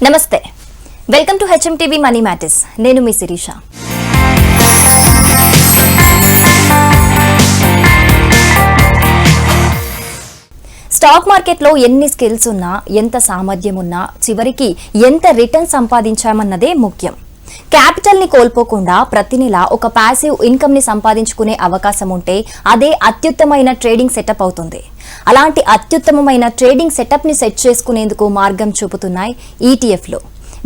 నమస్తే, welcome to hmtv money matters. నేను మీ Sirisha. Stock మార్కెట్లో ఎన్ని స్కిల్స్ ఉన్నా, ఎంత సామర్థ్యం ఉన్నా, చివరికి ఎంత రిటర్న్ సంపాదించామన్నదే ముఖ్యం. క్యాపిటల్ ని కోల్పోకుండా ప్రతి నెల ఒక ప్యాసివ్ ఇన్కమ్ ని సంపాదించుకునే అవకాశం ఉంటే అదే అత్యుత్తమైన ట్రేడింగ్ సెటప్ అవుతుంది. అలాంటి అత్యుత్తమమైన ట్రేడింగ్ సెటప్ ని సెట్ చేసుకునేందుకు మార్గం చూపుతున్నాయి ఈటీఎఫ్లు.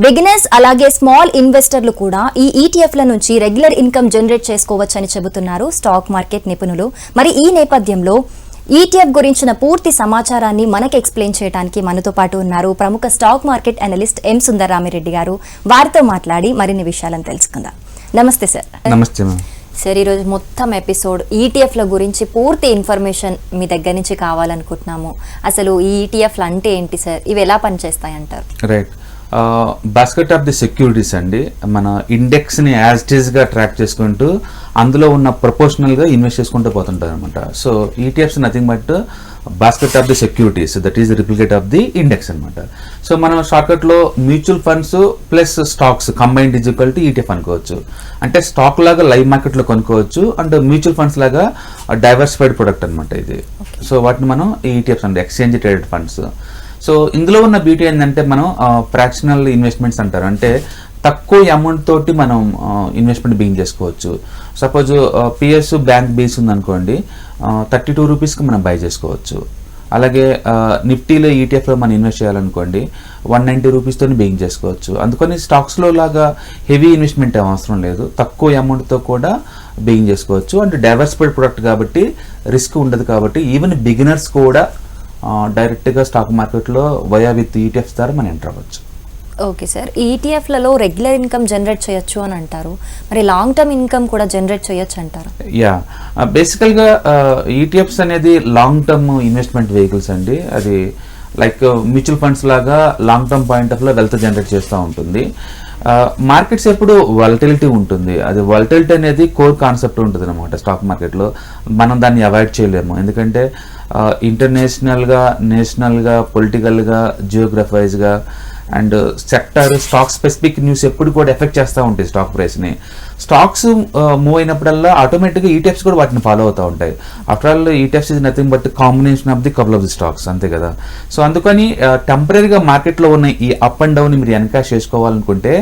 బిగినర్స్ అలాగే స్మాల్ ఇన్వెస్టర్లు కూడా ఈ ఈటీఎఫ్ల నుంచి రెగ్యులర్ ఇన్కమ్ జనరేట్ చేసుకోవచ్చని చెబుతున్నారు స్టాక్ మార్కెట్ నిపుణులు. మరి ఈ నేపథ్యంలో ఈటీఎఫ్ గురించిన పూర్తి సమాచారాన్ని మనకు ఎక్స్ప్లెయిన్ చేయడానికి మనతో పాటు ఉన్నారు ప్రముఖ స్టాక్ మార్కెట్ అనలిస్ట్ సుందర రామిరెడ్డి గారు. వారితో మాట్లాడి మరిన్ని విషయాలను తెలుసుకుందాం. నమస్తే సార్. నమస్తే సార్, ఈరోజు మొత్తం ఎపిసోడ్ ఈటీఎఫ్ల గురించి పూర్తి ఇన్ఫర్మేషన్ మీ దగ్గర నుంచి కావాలనుకుంటున్నాము. అసలు ఈ ఈటీఎఫ్లు అంటే ఏంటి సార్, ఇవి ఎలా పనిచేస్తాయి అంటారు? Right, basket of the securities అండి. మన ఇండెక్స్ని యాజ్ ఇట్ ఈస్గా ట్రాక్ చేసుకుంటూ అందులో ఉన్న ప్రపోర్షనల్గా ఇన్వెస్ట్ చేసుకుంటూ పోతుంటారు అనమాట. So ETFs nothing but basket of the securities, that is the replicate of the index అనమాట. సో మనం షార్ట్కట్లో mutual funds plus stocks combined is equal to ETF అనుకోవచ్చు. అంటే స్టాక్ లాగా లైవ్ మార్కెట్లో కొనుక్కోవచ్చు, అండ్ మ్యూచువల్ ఫండ్స్ లాగా డైవర్సిఫైడ్ ప్రొడక్ట్ అనమాట ఇది. సో వాటిని మనం ఈటీఎఫ్స్ అంటే ఎక్స్చేంజ్ ట్రేడెడ్ ఫండ్స్. సో ఇందులో ఉన్న బ్యూటీ ఏంటంటే మనం ఫ్రాక్షనల్ ఇన్వెస్ట్మెంట్స్ అంటారు. అంటే తక్కువ అమౌంట్ తోటి మనం ఇన్వెస్ట్మెంట్ బిగిన్ చేసుకోవచ్చు. సపోజ్ పిఎస్ బ్యాంక్ బేస్ ఉందనుకోండి, 32 రూపీస్కి మనం బై చేసుకోవచ్చు. అలాగే నిఫ్టీలో ఈటీఎఫ్లో మనం ఇన్వెస్ట్ చేయాలనుకోండి 190 రూపీస్తో బిగిన్ చేసుకోవచ్చు. అందుకని స్టాక్స్లో లాగా హెవీ ఇన్వెస్ట్మెంట్ అవసరం లేదు, తక్కువ అమౌంట్తో కూడా బిగిన్ చేసుకోవచ్చు. అండ్ డైవర్సిఫైడ్ ప్రొడక్ట్ కాబట్టి రిస్క్ ఉండదు. కాబట్టి ఈవెన్ బిగినర్స్ కూడా డైరెక్ట్గా స్టాక్ మార్కెట్లో వయా విత్ ఈటీఎఫ్స్ ద్వారా మనం ఎంటర్ అవ్వచ్చు. ఓకే సార్, ఈటీఎఫ్లలో రెగ్యులర్ ఇన్కమ్ జనరేట్ చేయొచ్చు అని అంటారు, మరి లాంగ్ టర్మ్ ఇన్కమ్ కూడా జనరేట్ చేయొచ్చు అంటారు? యా, బేసికల్గా ఈటీఎఫ్స్ అనేది లాంగ్ టర్మ్ ఇన్వెస్ట్మెంట్ వెహికల్స్ అండి. అది లైక్ మ్యూచువల్ ఫండ్స్ లాగా లాంగ్ టర్మ్ పాయింట్ ఆఫ్ లో వెల్త్ జనరేట్ చేస్తూ ఉంటుంది. మార్కెట్స్ ఎప్పుడు వాలటిలిటీ ఉంటుంది. అది వాలటిలిటీ అనేది కోర్ కాన్సెప్ట్ ఉంటుంది అనమాట స్టాక్ మార్కెట్లో. మనం దాన్ని అవాయిడ్ చేయలేము, ఎందుకంటే ఇంటర్నేషనల్గా, నేషనల్గా, పొలిటికల్గా, జియోగ్రఫైజ్గా and sector, stock specific news ఎప్పుడు కూడా ఎఫెక్ట్ చేస్తూ ఉంటాయి స్టాక్ ప్రైస్ని. స్టాక్స్ మూవ్ అయినప్పుడల్లా ఆటోమేటిక్గా ఈటీఎఫ్స్ కూడా వాటిని ఫాలో అవుతూ ఉంటాయి. After all ETFs is nothing but combination of the couple of the stocks, అంతే కదా. సో అందుకని టెంపరీగా మార్కెట్లో ఉన్న ఈ అప్ అండ్ డౌన్ మీరు ఎన్కాష్ చేసుకోవాలనుకుంటే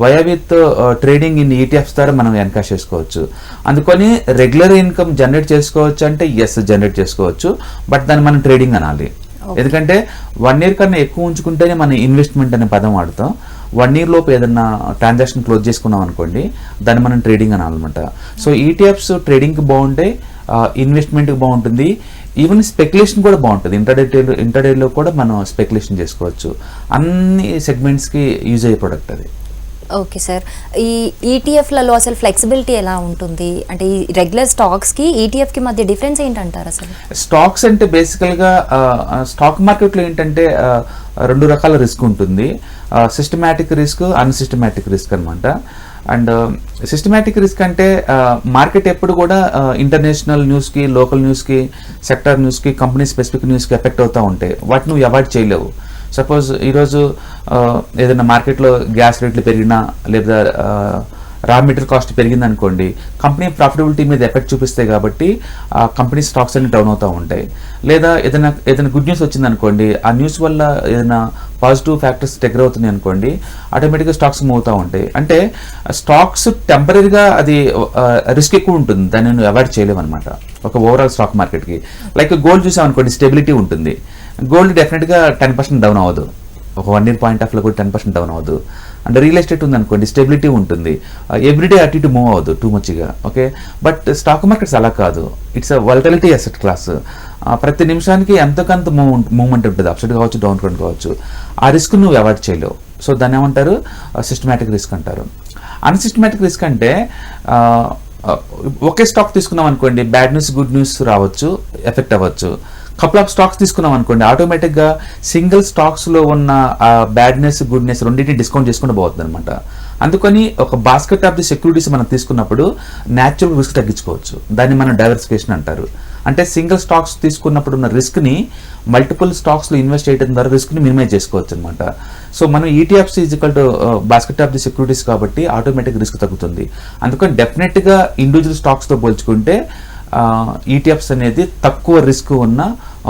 via with trading in ETFs ద్వారా మనం ఎన్కాష్ చేసుకోవచ్చు. అందుకని రెగ్యులర్ ఇన్కమ్ జనరేట్ చేసుకోవచ్చు అంటే ఎస్ జనరేట్ చేసుకోవచ్చు, బట్ దాన్ని మనం ట్రేడింగ్ అనాలి. ఎందుకంటే 1 year కన్నా ఎక్కువ ఉంచుకుంటేనే మనం ఇన్వెస్ట్మెంట్ అనే పదం వాడతాం. 1 year లోపు ఏదన్నా ట్రాన్సాక్షన్ క్లోజ్ చేసుకున్నాం అనుకోండి, దాన్ని మనం ట్రేడింగ్ అనాలన్నమాట. సో ఈటీఎఫ్స్ ట్రేడింగ్కి బాగుంటాయి, ఇన్వెస్ట్మెంట్కి బాగుంటుంది, ఈవెన్ స్పెక్యులేషన్ కూడా బాగుంటుంది. ఇంటర్డేలో కూడా మనం స్పెక్యులేషన్ చేసుకోవచ్చు. అన్ని సెగ్మెంట్స్కి యూజ్ అయ్యే ప్రొడక్ట్ అది. ఓకే సార్, ఈ ఈటీఎఫ్లలో అసలు ఫ్లెక్సిబిలిటీ ఎలా ఉంటుంది? అంటే ఈ రెగ్యులర్ స్టాక్స్కి ఈటీఎఫ్కి మధ్య డిఫరెన్స్ ఏంటంటారు? అసలు స్టాక్స్ అంటే బేసికల్గా స్టాక్ మార్కెట్లో ఏంటంటే 2 రకాల రిస్క్ ఉంటుంది. సిస్టమాటిక్ రిస్క్, అన్సిస్టమాటిక్ రిస్క్ అనమాట. అండ్ సిస్టమాటిక్ రిస్క్ అంటే మార్కెట్ ఎప్పుడు కూడా ఇంటర్నేషనల్ న్యూస్కి, లోకల్ న్యూస్కి, సెక్టర్ న్యూస్కి, కంపెనీ స్పెసిఫిక్ న్యూస్కి ఎఫెక్ట్ అవుతూ ఉంటాయి. వాటిని నువ్వు అవాయిడ్ చేయలేవు. సపోజ్ ఈరోజు ఏదైనా మార్కెట్లో గ్యాస్ రేట్లు పెరిగినా లేదా రా మెటీరియల్ కాస్ట్ పెరిగింది అనుకోండి, కంపెనీ ప్రాఫిటబిలిటీ మీద ఎఫెక్ట్ చూపిస్తాయి. కాబట్టి ఆ కంపెనీ స్టాక్స్ అన్ని డౌన్ అవుతూ ఉంటాయి. లేదా ఏదైనా గుడ్ న్యూస్ వచ్చింది అనుకోండి, ఆ న్యూస్ వల్ల ఏదైనా పాజిటివ్ ఫ్యాక్టర్స్ ట్రిగర్ అవుతున్నాయి అనుకోండి, ఆటోమేటిక్గా స్టాక్స్ మూవ్ అవుతూ ఉంటాయి. అంటే స్టాక్స్ టెంపరీగా అది రిస్క్ ఎక్కువ ఉంటుంది, దాన్ని అవాయిడ్ చేయలేము అనమాట ఒక ఓవరాల్ స్టాక్ మార్కెట్కి. లైక్ గోల్డ్ చూసాం అనుకోండి, స్టెబిలిటీ ఉంటుంది. గోల్డ్ డెఫినెట్గా 10% డౌన్ అవ్వదు, ఒక 1 year పాయింట్ ఆఫ్లో కూడా 10% డౌన్ అవ్వదు. అండ్ రియల్ ఎస్టేట్ ఉంది అనుకోండి, స్టెబిలిటీ ఉంటుంది, ఎవ్రీడే అటు ఇటు మూవ్ అవ్వదు టూ మచ్గా. ఓకే, బట్ స్టాక్ మార్కెట్స్ అలా కాదు, it's a volatility asset class. ప్రతి నిమిషానికి ఎంతకంత మూవ్మెంట్ ఉంటుంది, అప్సైడ్ కావచ్చు, డౌన్ ట్రెండ్ కావచ్చు. ఆ రిస్క్ నువ్వు అవాయిడ్ చేయలేవు. సో దాన్ని ఏమంటారు? సిస్టమాటిక్ రిస్క్ అంటారు. అన్సిస్టమాటిక్ రిస్క్ అంటే ఒకే స్టాక్ తీసుకున్నాం అనుకోండి, బ్యాడ్ న్యూస్, గుడ్ న్యూస్ రావచ్చు, ఎఫెక్ట్ అవ్వచ్చు. కపుల్ ఆఫ్ స్టాక్స్ తీసుకున్నాం అనుకోండి, ఆటోమేటిక్గా సింగిల్ స్టాక్స్లో ఉన్న బ్యాడ్నెస్, గుడ్నెస్ రెండింటిని డిస్కౌంట్ చేసుకుంటూ పోతుంది అనమాట. అందుకని ఒక బాస్కెట్ ఆఫ్ ది సెక్యూరిటీస్ మనం తీసుకున్నప్పుడు న్యాచురల్ రిస్క్ తగ్గించుకోవచ్చు. దాన్ని మనం డైవర్సిఫికేషన్ అంటారు. అంటే సింగిల్ స్టాక్స్ తీసుకున్నప్పుడు ఉన్న రిస్క్ని మల్టిపుల్ స్టాక్స్లో ఇన్వెస్ట్ చేయడం ద్వారా రిస్క్ని మినిమైజ్ చేసుకోవచ్చు అనమాట. సో మనం ETFs is equal to basket of the securities కాబట్టి ఆటోమేటిక్ రిస్క్ తగ్గుతుంది. అందుకని డెఫినెట్గా ఇండివిజువల్ స్టాక్స్తో పోల్చుకుంటే ఈటీఎఫ్స్ అనేది తక్కువ రిస్క్ ఉన్న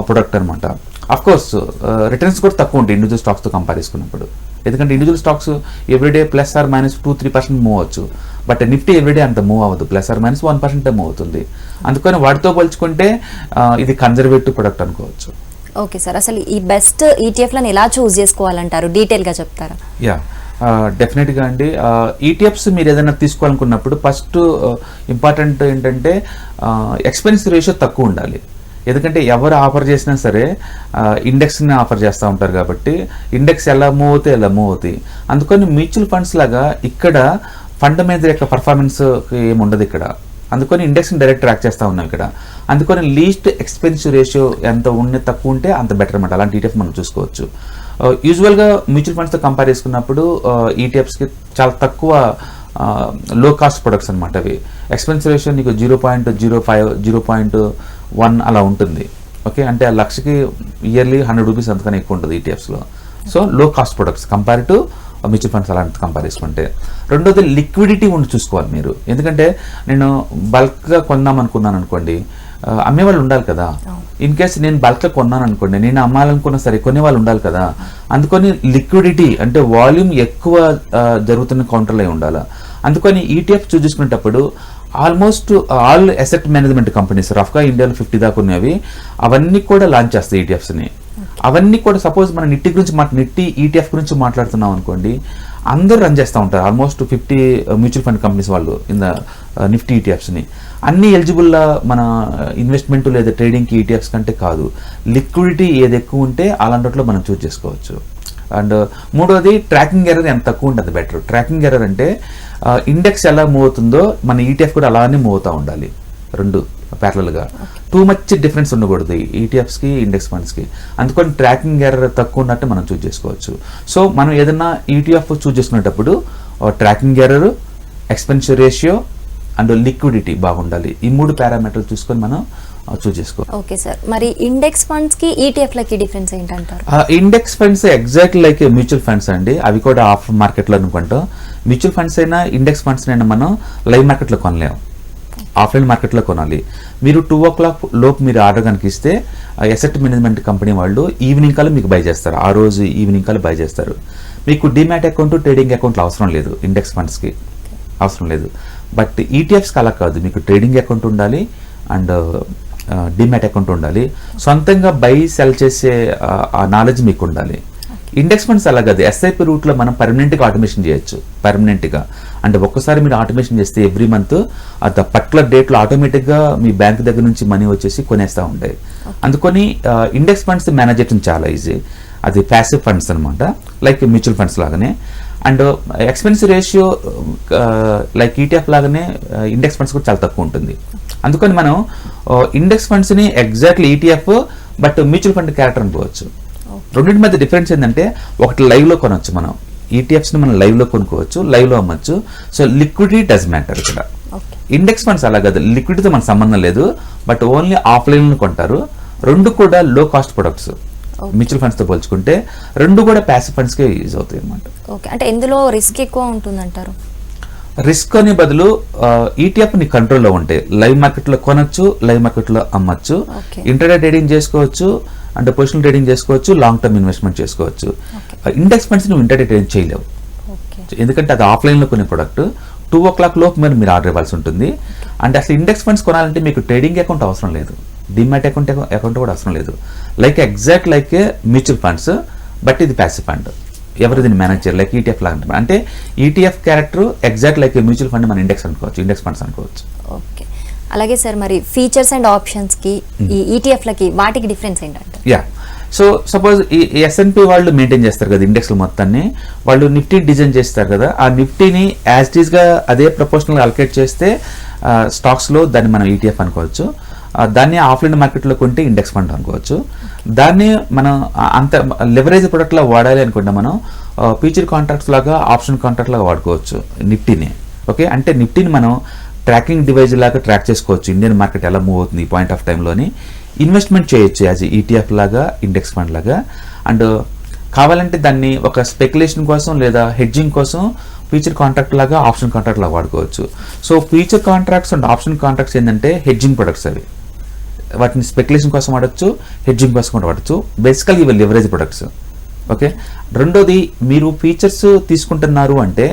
ప్రొడక్ట్ అనమాట. అఫ్కోర్స్ రిటర్న్స్ కూడా తక్కువ ఉంటాయి ఇండివిజువల్ స్టాక్స్తో కంపేర్ చేసుకున్నప్పుడు. ఎందుకంటే individual stocks everyday +or- 2-3% move అవచ్చు. బట్ నిఫ్టీ ఎవ్రీడే అంత మూవ్ అవ్వదు, +or-1% మూవ్ అవుతుంది. అందుకని వాటితో పోల్చుకుంటే ఇది కన్జర్వేటివ్ ప్రొడక్ట్ అనుకోవచ్చు. ఓకే సార్, అసలు ఈ బెస్ట్ ఈటీఎఫ్లను ఎలా చూస్ చేసుకోవాలంటారు, డీటెయిల్గా చెప్తారా? యా, డెఫినెట్గా అండి. ఈటీఎఫ్స్ మీరు ఏదైనా తీసుకోవాలనుకున్నప్పుడు ఫస్ట్ ఇంపార్టెంట్ ఏంటంటే ఎక్స్పెన్స్ రేషియో తక్కువ ఉండాలి. ఎందుకంటే ఎవరు ఆఫర్ చేసినా సరే ఇండెక్స్ని ఆఫర్ చేస్తూ ఉంటారు కాబట్టి ఇండెక్స్ ఎలా మూవ్ అవుతాయి ఎలా మూవ్ అవుతాయి. అందుకని మ్యూచువల్ ఫండ్స్ లాగా ఇక్కడ ఫండ్ మేనేజర్ యొక్క పర్ఫార్మెన్స్ ఏముండదు ఇక్కడ. అందుకని ఇండెక్స్ని డైరెక్ట్ ట్రాక్ చేస్తూ ఉన్నాం ఇక్కడ. అందుకని లీస్ట్ ఎక్స్పెన్స్ రేషియో ఎంత తక్కువ ఉంటే అంత బెటర్ అనమాట. అలాంటి ఈటీఎఫ్ మనం చూసుకోవచ్చు. యూజువల్గా మ్యూచువల్ ఫండ్స్తో కంపేర్ చేసుకున్నప్పుడు ఈటీఎఫ్స్కి చాలా తక్కువ లో కాస్ట్ ప్రొడక్ట్స్ అనమాట. అవి ఎక్స్పెన్స్ రేషియో నీకు 0.05 0.1 అలా ఉంటుంది. ఓకే, అంటే ఆ లక్షకి ఇయర్లీ 100 రూపీస్ అంతకన్నా ఎక్కువ ఉంటుంది ఈటీఎఫ్స్లో. సో లో cost products compare to mutual funds అలాంటి కంపేర్ చేసుకుంటే. రెండోది లిక్విడిటీ ఉండి చూసుకోవాలి మీరు. ఎందుకంటే నేను బల్క్గా కొందాం అనుకున్నాను అనుకోండి, అమ్మేవాళ్ళు ఉండాలి కదా. ఇన్ కేస్ నేను బల్క్గా కొన్నాను అనుకోండి, నేను అమ్మాలనుకున్నా సరే కొనేవాళ్ళు ఉండాలి కదా. అందుకని లిక్విడిటీ అంటే వాల్యూమ్ ఎక్కువ జరుగుతున్న కౌంటర్లో ఉండాలి. అందుకని ఈటీఎఫ్ చూస్ చేసుకునేటప్పుడు almost all asset management companies రఫ్గా ఇండియాలో 50 దాకా ఉన్నవి అవన్నీ కూడా లాంచ్ చేస్తాయి ఈటీఎఫ్స్ని. అవన్నీ కూడా సపోజ్ మన నిఫ్టీ గురించి నిఫ్టీ ఈటీఎఫ్ గురించి మాట్లాడుతున్నాం అనుకోండి, అందరూ రన్ చేస్తూ ఉంటారు. ఆల్మోస్ట్ 50 మ్యూచువల్ ఫండ్ కంపెనీస్ వాళ్ళు ఇన్ ద నిఫ్టీ ఈటీఎఫ్స్ని. అన్ని ఎలిజిబుల్ మన ఇన్వెస్ట్మెంట్ లేదా ట్రేడింగ్కి ఈటీఎఫ్స్ కంటే కాదు. లిక్విడిటీ ఏది ఎక్కువ ఉంటే అలాంటిలో మనం చూస్ చేసుకోవచ్చు. అండ్ మూడోది ట్రాకింగ్ ఎర్రర్ ఎంత తక్కువ ఉంటుంది బెటర్. ట్రాకింగ్ ఎర్రర్ అంటే ఇండెక్స్ ఎలా మూవ్ అవుతుందో మన ఈటీఎఫ్ కూడా అలానే మూవ్ అవుతూ ఉండాలి, రెండు ప్యారలల్గా. టూ మచ్ డిఫరెన్స్ ఉండకూడదు ఈటీఎఫ్స్కి ఇండెక్స్ ఫండ్స్కి. అందుకని ట్రాకింగ్ ఎర్రర్ తక్కువ ఉన్నట్టు మనం చూస్ చేసుకోవచ్చు. సో మనం ఏదైనా ఈటీఎఫ్ చూస్ చేసుకునేటప్పుడు tracking error, expense ratio and liquidity బాగుండాలి. ఈ 3 పారామీటర్లు చూసుకొని మనం చూస్ చేసుకోవాలి. ఓకే సార్, మరి ఇండెక్స్ ఫండ్స్ కి ఈటీఎఫ్లకి డిఫరెన్స్ ఏంటంటారు? Index funds exact like mutual funds అండి. అవి కూడా ఆఫ్ మార్కెట్లో అనుకుంటాం. మ్యూచువల్ ఫండ్స్ అయినా ఇండెక్స్ ఫండ్స్ అయినా మనం లైవ్ మార్కెట్లో కొనలేము, ఆఫ్లైన్ మార్కెట్లో కొనాలి. మీరు 2 o'clock లోపు మీరు ఆర్డర్ కనుక ఇస్తే అసెట్ మేనేజ్మెంట్ కంపెనీ వాళ్ళు ఈవినింగ్ కల్లా మీకు బై చేస్తారు. ఆ రోజు ఈవినింగ్ కల్లా బై చేస్తారు. మీకు డిమాట్ అకౌంట్, ట్రేడింగ్ అకౌంట్లు అవసరం లేదు, ఇండెక్స్ ఫండ్స్కి అవసరం లేదు. బట్ ఈటీఎఫ్స్కి అలా కాదు, మీకు ట్రేడింగ్ అకౌంట్ ఉండాలి అండ్ డిమాట్ అకౌంట్ ఉండాలి. సొంతంగా బై సెల్ చేసే ఆ నాలెడ్జ్ మీకు ఉండాలి. ఇండెక్స్ ఫండ్స్ అలా కాదు, ఎస్ఐపి రూట్లో మనం పర్మనెంట్గా ఆటోమేషన్ చేయొచ్చు. పర్మనెంట్గా అంటే ఒక్కసారి మీరు ఆటోమేషన్ చేస్తే ఎవ్రీ మంత్ ఆ పర్టికులర్ డేట్లో ఆటోమేటిక్గా మీ బ్యాంక్ దగ్గర నుంచి మనీ వచ్చేసి కొనేస్తూ ఉంటాయి. అందుకని ఇండెక్స్ ఫండ్స్ మేనేజ్ చేయడం చాలా ఈజీ. అది ప్యాసివ్ ఫండ్స్ అనమాట, లైక్ మ్యూచువల్ ఫండ్స్ లాగానే. And expense ratio like ETF లాగానే ఇండెక్స్ ఫండ్స్ కూడా చాలా తక్కువ ఉంటుంది. అందుకని మనం ఇండెక్స్ ఫండ్స్ని exactly ETF but mutual fund character అనుకోవచ్చు. రెండింటి మధ్య డిఫరెన్స్ ఏంటంటే ఒకటి లైవ్లో కొనవచ్చు, మనం ఈటీఎఫ్స్ని మనం లైవ్లో కొనుక్కోవచ్చు, లైవ్లో అమ్మచ్చు. సో లిక్విడిటీ డస్ మ్యాటర్ ఇక్కడ. ఇండెక్స్ ఫండ్స్ అలా కాదు, లిక్విడిటీతో మన సంబంధం లేదు, బట్ ఓన్లీ ఆఫ్లైన్లో కొంటారు. రెండు కూడా లో కాస్ట్ ప్రొడక్ట్స్ మ్యూచువల్ ఫండ్స్తో పోల్చుకుంటే, రెండు కూడా ప్యాసివ్ ఫండ్స్కే యూజ్ అవుతాయి అన్నమాట. ఓకే, అంటే ఎందులో రిస్క్ ఎక్కువ ఉంటుందంటారు? రిస్క్ అనే బదులు ఈటీఎఫ్ ని కంట్రోల్లో ఉంటే లైవ్ మార్కెట్లో కొనొచ్చు, లైవ్ మార్కెట్లో అమ్మచ్చు, ఇంటర్డే ట్రేడింగ్ చేసుకోవచ్చు అంటే పొజిషనల్ ట్రేడింగ్ చేసుకోవచ్చు, లాంగ్ టర్మ్ ఇన్వెస్ట్మెంట్ చేసుకోవచ్చు. ఇండెక్స్ ఫండ్స్ నువ్వు ఇంటర్డే ట్రేడింగ్ చేయలేవు, ఎందుకంటే అది ఆఫ్లైన్లో కొనే ప్రొడక్ట్. 2 o'clock లోపు మీరు ఆర్డర్ ఇవ్వాల్సి ఉంటుంది. అంటే అసలు ఇండెక్స్ ఫండ్స్ కొనాలంటే మీకు ట్రేడింగ్ అకౌంట్ అవసరం లేదు, డిమాట్ అకౌంట్ కూడా అవసరం లేదు. Like exact like mutual funds, but ఇది ప్యాసివ్ ఫండ్. ఎవరు దీన్ని మేనేజ్ చేయరు, లైక్ ఈటీఎఫ్ లాగా. అంటే ETF character exact like mutual fund మన ఇండెక్స్ అనుకోవచ్చు, ఇండెక్స్ ఫండ్స్ అనుకోవచ్చు. ఓకే, అలాగే సార్ మరి ఫీచర్స్ అండ్ ఆప్షన్స్ కి ఈ ఈటీఎఫ్లకి వాటికి డిఫరెన్స్ ఏంటంటే? యా, సో సపోజ్ ఈ ఎస్ఎన్పి వాళ్ళు మెయింటైన్ చేస్తారు కదా ఇండెక్స్లు మొత్తాన్ని, వాళ్ళు నిఫ్టీ డిజైన్ చేస్తారు కదా, ఆ నిఫ్టీని యాజ్ ఇట్ ఈస్గా అదే ప్రపోర్షనల్గా అలొకేట్ చేస్తే స్టాక్స్లో దాన్ని మనం ఈటీఎఫ్ అనుకోవచ్చు. దాన్ని ఆఫ్లైన్ మార్కెట్లో కొంటే ఇండెక్స్ ఫండ్ అనుకోవచ్చు. దాన్ని మనం అంత లెవరేజ్ ప్రొడక్ట్లో వాడాలి అనుకుంటే మనం ఫ్యూచర్ కాంట్రాక్ట్స్ లాగా, ఆప్షన్ కాంట్రాక్ట్ లాగా వాడుకోవచ్చు నిఫ్టీని. ఓకే, అంటే నిఫ్టీని మనం ట్రాకింగ్ డివైజ్ లాగా ట్రాక్ చేసుకోవచ్చు, ఇండియన్ మార్కెట్ ఎలా మూవ్ అవుతుంది ఈ పాయింట్ ఆఫ్ టైంలోని. ఇన్వెస్ట్మెంట్ చేయొచ్చు యాజ్ ఈటీఎఫ్ లాగా, ఇండెక్స్ ఫండ్ లాగా. అండ్ కావాలంటే దాన్ని ఒక స్పెక్యులేషన్ కోసం లేదా హెడ్జింగ్ కోసం ఫ్యూచర్ కాంట్రాక్ట్ లాగా ఆప్షన్ కాంట్రాక్ట్ లాగా వాడుకోవచ్చు. So future contracts and option contracts ఏంటంటే హెడ్జింగ్ ప్రొడక్ట్స్ అవి. వాటిని స్పెక్యులేషన్ కోసం వాడచ్చు, హెడ్జింగ్ కోసం కూడా వాడచ్చు. బేసికల్ ఇవి లివరేజ్ ప్రొడక్ట్స్. ఓకే, రెండోది మీరు ఫీచర్స్ తీసుకుంటున్నారు అంటే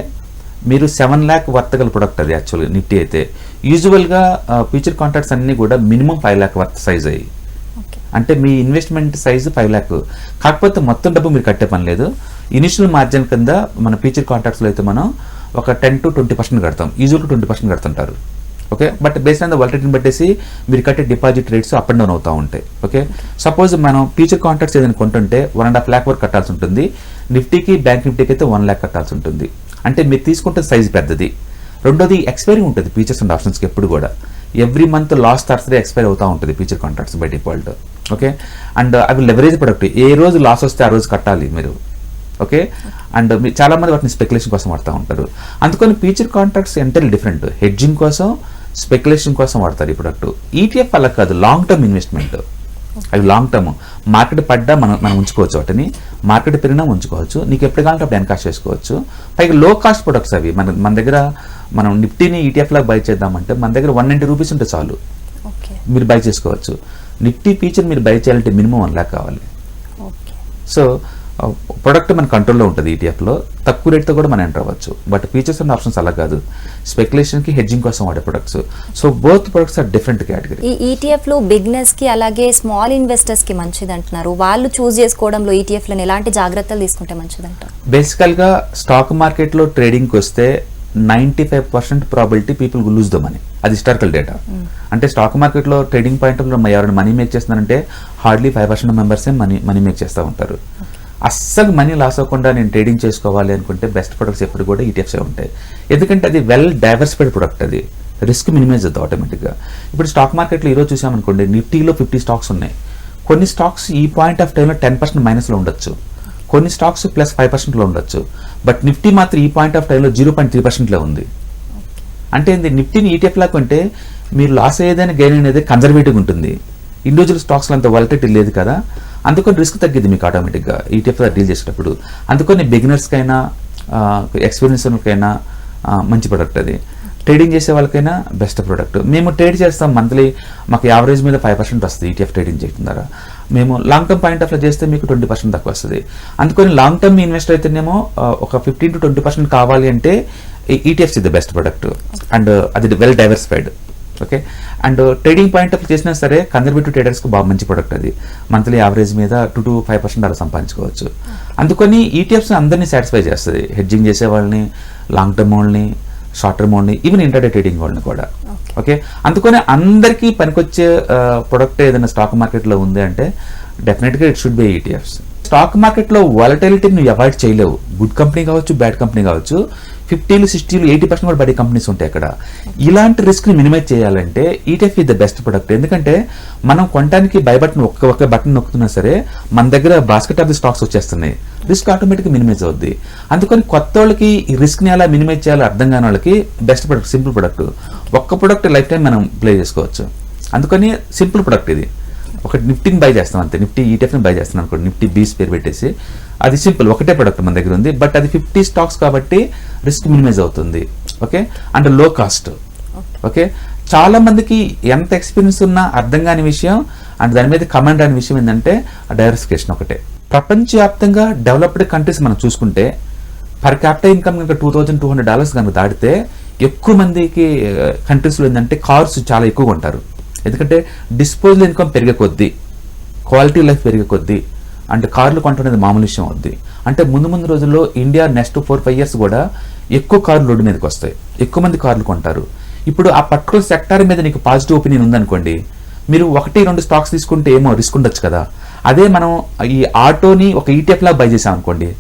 మీరు 7 lakh వర్త్ గల ప్రొడక్ట్ అది యాక్చువల్గా నిఫ్టీ అయితే. యూజువల్గా ఫ్యూచర్ కాంట్రాక్ట్స్ అన్నీ కూడా మినిమం 5 lakh వర్త్ సైజ్ అయ్యి, అంటే మీ ఇన్వెస్ట్మెంట్ సైజు 5 lakh. కాకపోతే మొత్తం డబ్బు మీరు కట్టే పని లేదు. ఇనిషియల్ మార్జిన్ కింద మన ఫ్యూచర్ కాంట్రాక్ట్స్లో అయితే మనం ఒక 10 to 20% కడతాం. యూజువల్గా 20% కడుతుంటారు. Okay, but based on the వాలటిలిటీని బట్టేసి మీరు కట్టే deposit rates up and down అవుతూ ఉంటాయి. ఓకే, సపోజ్ మనం ఫ్యూచర్ కాంట్రాక్ట్స్ ఏదైనా కొంటుంటే 1.5 lakh వరకు కట్టాల్సి ఉంటుంది. నిఫ్టీకి బ్యాంక్ నిఫ్టీకి అయితే 1 lakh కట్టాల్సి ఉంటుంది. అంటే మీరు తీసుకుంటే సైజ్ పెద్దది. రెండోది ఎక్స్పైరీ ఉంటుంది ఫీచర్స్ అండ్ ఆప్షన్స్కి ఎప్పుడు కూడా. Every month last Thursday expire అవుతూ ఉంటుంది future contracts by default. Okay, and అవి లెవరేజ్ ప్రొడక్ట్. ఏ రోజు లాస్ వస్తే ఆ రోజు కట్టాలి మీరు. ఓకే, అండ్ చాలా మంది వాటిని స్పెక్యులేషన్ కోసం వాడుతూ ఉంటారు. అందుకని future contracts entirely different. Hedging కోసం, స్పెక్యులేషన్ కోసం వాడతారు ఈ ప్రొడక్ట్. ఈటీఎఫ్ అలా కాదు, లాంగ్ టర్మ్ ఇన్వెస్ట్మెంట్. అవి లాంగ్ టర్మ్. మార్కెట్ పడ్డా మనం ఉంచుకోవచ్చు, వాటిని మార్కెట్ పెరిగినా ఉంచుకోవచ్చు. నీకు ఎప్పుడు కావాలంటే అప్పుడు ఎన్కాష్ చేసుకోవచ్చు. పైగా లో కాస్ట్ ప్రొడక్ట్స్ అవి. మన దగ్గర మనం నిఫ్టీని ఈటీఎఫ్ లాగా బై చేద్దామంటే మన దగ్గర 190 రూపీస్ ఉంటే చాలు, మీరు బై చేసుకోవచ్చు. నిఫ్టీ ఫీచర్ మీరు బై చేయాలంటే మినిమం 1 lakh కావాలి. సో ప్రొడక్ట్ మన కంట్రోల్లో ఉంటుంది. ఈటీఎఫ్లో తక్కువ రేట్తో కూడా మనం ఎంటర్ అవ్వచ్చు. బట్ ఫీచర్స్ అండ్ ఆప్షన్స్ అలా కాదు, స్పెక్యులేషన్కి హెడ్జింగ్ కోసం వాడే products. So both products are different category. ఈ ఈటీఎఫ్లు బిగినర్స్కి అలాగే స్మాల్ ఇన్వెస్టర్స్కి మంచిది అంటున్నారు. వాళ్ళు చూస్ చేసుకోవడంలో ఈటీఎఫ్లను ఎలాంటి జాగ్రత్తలు తీసుకుంటే మంచిది అంటారు? బేసికల్గా స్టాక్ మార్కెట్లో ట్రేడింగ్కి వస్తే 95% probability people will lose the money. అది హిస్టారికల్ డేటా. అంటే స్టాక్ మార్కెట్లో ట్రేడింగ్ పాయింట్ ఎవరైనా మనీ మేక్ చేస్తున్నారంటే హార్డ్లీ 5% మెంబర్సే మనీ మేక్ చేస్తూ ఉంటారు. అస్సలు మనీ లాస్ అవ్వకుండా నేను ట్రేడింగ్ చేసుకోవాలి అనుకుంటే బెస్ట్ ప్రొడక్ట్స్ ఎప్పుడు కూడా ఈటీఎఫ్సే ఉంటాయి. ఎందుకంటే అది వెల్ డైవర్సిఫైడ్ ప్రొడక్ట్. అది రిస్క్ మినిమైజ్ అవుతుంది ఆటోమేటిక్గా. ఇప్పుడు స్టాక్ మార్కెట్లో ఈరోజు చూసామనుకోండి, నిఫ్టీలో 50 స్టాక్స్ ఉన్నాయి. కొన్ని స్టాక్స్ ఈ పాయింట్ ఆఫ్ టైంలో 10% మైనస్లో ఉండొచ్చు, కొన్ని స్టాక్స్ +5%లో ఉండొచ్చు. బట్ నిఫ్టీ మాత్రం ఈ పాయింట్ ఆఫ్ టైంలో 0.3%లో ఉంది. అంటే ఏంది, నిఫ్టీని ఈటీఎఫ్ లాగా కొంటే మీరు లాస్ అయ్యేదని గెయిన్ అనేది కన్జర్వేటివ్గా ఉంటుంది. ఇండివిజువల్ స్టాక్స్లో అంత వాలటిలిటీ లేదు కదా, అందుకని రిస్క్ తగ్గిద్ది మీకు ఆటోమేటిక్గా ఈటీఎఫ్ డీల్ చేసేటప్పుడు. అందుకని బిగినర్స్కైనా ఎక్స్పీరియన్స్కైనా మంచి ప్రొడక్ట్ అది. ట్రేడింగ్ చేసే వాళ్ళకైనా బెస్ట్ ప్రొడక్ట్. మేము ట్రేడ్ చేస్తాం మంత్లీ, మాకు యావరేజ్ మీద 5% వస్తుంది ఈటీఎఫ్ ట్రేడింగ్ చేయడం ద్వారా. మేము లాంగ్ టర్మ్ పాయింట్ ఆఫ్ చేస్తే మీకు 20% తక్కువ వస్తుంది. అందుకని లాంగ్ టర్మ్ ఇన్వెస్టర్ అయితేనేమో ఒక 15 to 20% కావాలి అంటే ఈటీఎఫ్స్ ఇది బెస్ట్ ప్రొడక్ట్. అండ్ అది well diversified. Okay, and trading point of చేసినా సరే కన్జర్వేటివ్ ట్రేడర్స్కి బాగా మంచి ప్రొడక్ట్. అది మంత్లీ యావరేజ్ మీద 2 to 5% అలా సంపాదించుకోవచ్చు. అందుకని ఈటీఎఫ్స్ అందరినీ సాటిస్ఫై చేస్తుంది. హెడ్జింగ్ చేసే వాళ్ళని, లాంగ్ టర్మ్ వాళ్ళని, షార్ట్ టర్మ్ వాళ్ళని, ఈవెన్ ఇంటర్డే ట్రేడింగ్ వాళ్ళని కూడా. ఓకే, అందుకని అందరికీ పనికొచ్చే ప్రొడక్ట్ ఏదైనా స్టాక్ మార్కెట్లో ఉంది అంటే డెఫినెట్గా it should be ETFs. Stock మార్కెట్లో వాలటిలిటీని నువ్వు అవాయిడ్ చేయలేవు. గుడ్ కంపెనీ కావచ్చు, బ్యాడ్ కంపెనీ కావచ్చు, 50, 60, 80% కూడా పడే కంపెనీస్ ఉంటాయి అక్కడ. ఇలాంటి రిస్క్ని మినిమైజ్ చేయాలంటే ETF is the best product. ఎందుకంటే మనం కొనడానికి బై బటన్ ఒక్క బటన్ నొక్కుతున్నా సరే మన దగ్గర బాస్కెట్ ఆఫ్ ది స్టాక్స్ వచ్చేస్తున్నాయి. రిస్క్ ఆటోమేటిక్గా మినిమైజ్ అవుద్ది. అందుకని కొత్త వాళ్ళకి ఈ రిస్క్ని ఎలా మినిమైజ్ చేయాలో అర్థం కాని వాళ్ళకి బెస్ట్ ప్రొడక్ట్, సింపుల్ ప్రొడక్ట్. ఒక్క ప్రొడక్ట్ లైఫ్ టైం మనం ప్లే చేసుకోవచ్చు. అందుకని సింపుల్ ప్రొడక్ట్ ఇది. ఒక నిఫ్టీని బై చేస్తాం అంతే, నిఫ్టీ ఈటీఎఫ్ని బై చేస్తాం అనుకోండి, నిఫ్టీ బీస్ పేరు పెట్టేసి. అది సింపుల్, ఒకటే ప్రొడక్ట్ మన దగ్గర ఉంది. బట్ అది 50 స్టాక్స్ కాబట్టి రిస్క్ మినిమైజ్ అవుతుంది. ఓకే, అండ్ లో కాస్ట్. ఓకే, చాలా మందికి ఎంత ఎక్స్పీరియన్స్ ఉన్నా అర్థం కాని విషయం అండ్ దాని మీద కమాండ్ అనే విషయం ఏంటంటే డైవర్సిఫికేషన్ ఒకటే. ప్రపంచవ్యాప్తంగా డెవలప్డ్ కంట్రీస్ మనం చూసుకుంటే పర్ క్యాపిటల్ ఇన్కమ్ కనుక $2,200 కనుక దాటితే ఎక్కువ మందికి కంట్రీస్లో ఏంటంటే కార్స్ చాలా ఎక్కువగా ఉంటారు. ఎందుకంటే డిస్పోజల్ ఇన్కమ్ పెరిగే కొద్దీ, క్వాలిటీ లైఫ్ పెరిగే కొద్దీ అంటే కార్లు కొంటున్నది మామూలు విషయం అవుద్ది. అంటే ముందు రోజుల్లో ఇండియా నెక్స్ట్ 4-5 years కూడా ఎక్కువ కార్లు రోడ్డు మీదకి వస్తాయి, ఎక్కువ మంది కార్లు కొంటారు. ఇప్పుడు ఆ పర్టికులర్ సెక్టార్ మీద నీకు పాజిటివ్ ఒపీనియన్ ఉందనుకోండి, మీరు 1-2 స్టాక్స్ తీసుకుంటే ఏమో రిస్క్ ఉండొచ్చు కదా. అదే మనం ఈ ఆటోని ఒక ఈటీఎఫ్ లాగా బై చేసాం అనుకోండి,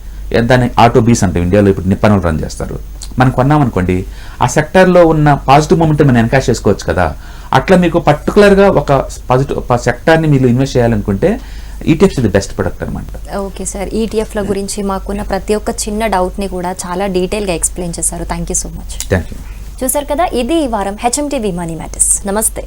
దాన్ని ఆటో బీస్ అంటే ఇండియాలో ఇప్పుడు నిప్పనులు రన్ చేస్తారు. మనం కొన్నామనుకోండి, ఆ సెక్టార్లో ఉన్న పాజిటివ్ మూమెంట్ మనం ఎన్కాష్ చేసుకోవచ్చు కదా. అట్లా మీకు పర్టికులర్గా ఒక పాజిటివ్ సెక్టార్ని మీరు ఇన్వెస్ట్ చేయాలనుకుంటే ఈటీఎఫ్స్ ఇది బెస్ట్ ప్రొడక్ట్ అనమాట. ఓకే సార్, ఈటీఎఫ్ల గురించి మాకున్న ప్రతి ఒక్క చిన్న డౌట్ని కూడా చాలా డీటెయిల్గా ఎక్స్ప్లెయిన్ చేశారు. Thank you so much. Thank you. చూసారు కదా, ఇది ఈ వారం హెచ్ఎంటీవీ మనీ మ్యాటర్స్. నమస్తే.